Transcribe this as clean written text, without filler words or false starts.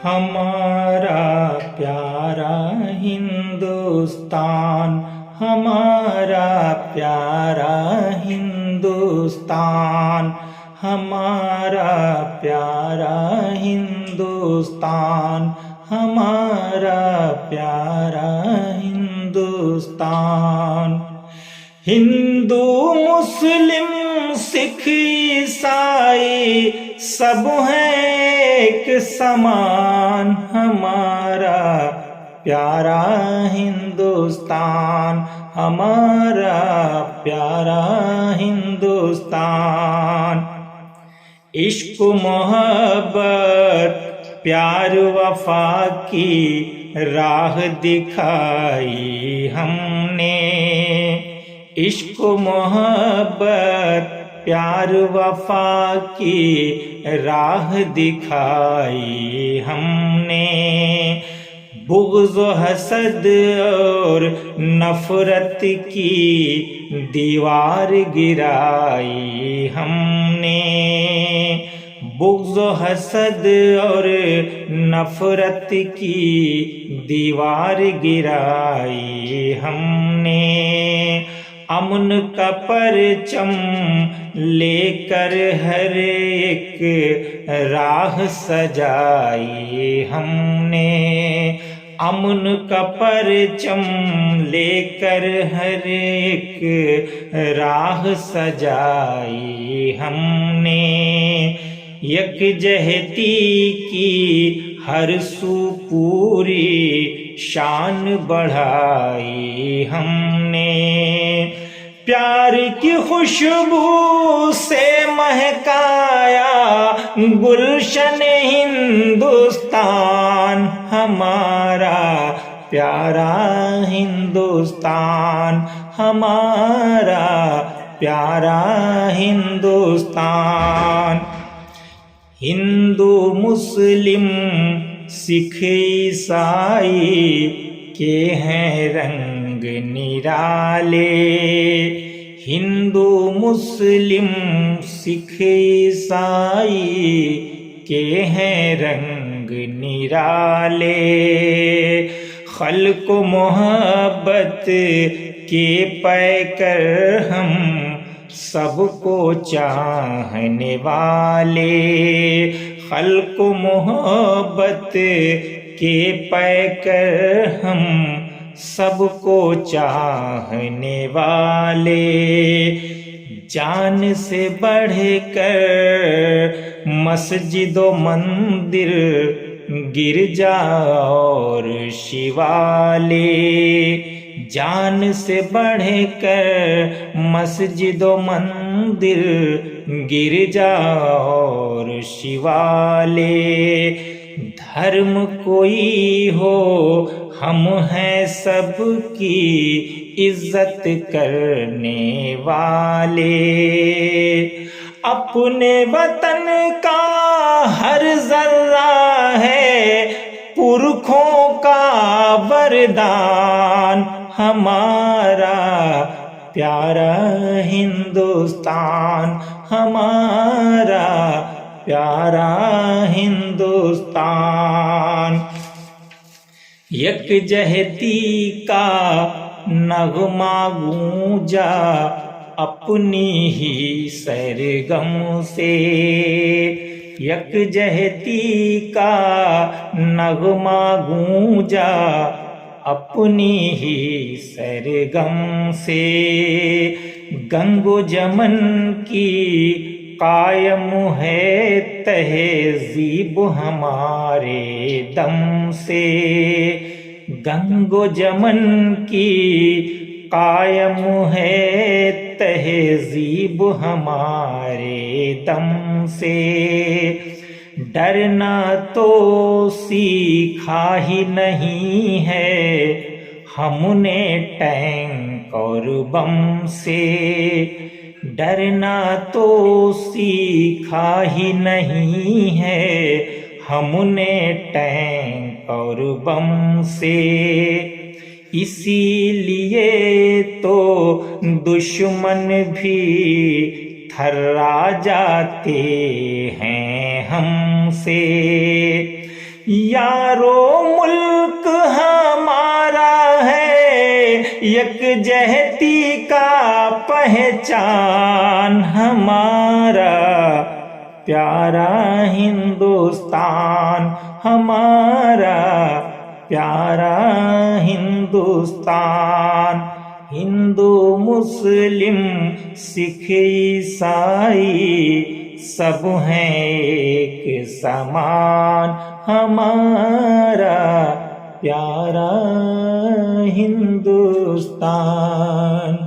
ہمارا پیارا ہندوستان، ہمارا پیارا ہندوستان، ہمارا پیارا ہندوستان، ہمارا پیارا ہندوستان۔ ہندو مسلم سکھ عیسائی سب ہیں ایک سمان، ہمارا پیارا ہندوستان، ہمارا پیارا ہندوستان۔ عشق محبت پیار وفا کی راہ دکھائی ہم نے، عشق محبت پیار وفا کی راہ دکھائی ہم نے، بغض و حسد اور نفرت کی دیوار گرائی ہم نے، بغض و حسد اور نفرت کی دیوار گرائی ہم نے، امن کا پرچم لے کر ہر ایک راہ سجائی ہم نے، امن کا پرچم لے کر ہر ایک راہ سجائی ہم نے، یکجہتی کی ہر سو پوری شان بڑھائی ہم نے، پیار کی خوشبو سے مہکایا گلشن ہندوستان، ہمارا پیارا ہندوستان، ہمارا پیارا ہندوستان۔ ہندو مسلم سکھ عیسائی کے ہیں رنگ نرالے، ہندو مسلم سکھ عیسائی کے ہیں رنگ نرالے، خلق و محبت کے پیکر ہم سب کو چاہنے والے، خلق و محبت کے پیکر ہم سب کو چاہنے والے، جان سے بڑھ کر مسجد و مندر گرجا اور شیوالے، جان سے بڑھ کر مسجد و مندر گرجا اور شیوالے، دھرم کوئی ہو ہم ہیں سب کی عزت کرنے والے، اپنے وطن کا ہر ذرہ ہے پرکھوں کا وردان، ہمارا پیارا ہندوستان، ہمارا پیارا ہندوستان۔ یکجہتی کا نغمہ گونجا اپنی ہی سرگم سے، یکجہتی کا نغمہ گونجا اپنی ہی سرگم سے، گنگ و جمن کی قائم ہے تہذیب ہمارے دم سے، گنگ و جمن کی قائم ہے تہذیب ہمارے دم سے، ڈرنا تو سیکھا ہی نہیں ہے ہم نے ٹینک اور بم سے، ڈرنا تو سیکھا ہی نہیں ہے ہم نے ٹینک اور بم سے، اسی لیے تو دشمن بھی تھرا جاتے ہیں ہم سے، یارو ملک ہمارا ہے یکجہتی کا پہچان ہمارا، پیارا ہندوستان ہمارا، پیارا ہندوستان۔ ہندو مسلم سکھ عیسائی سب ہیں ایک سمان، ہمارا پیارا ہندوستان۔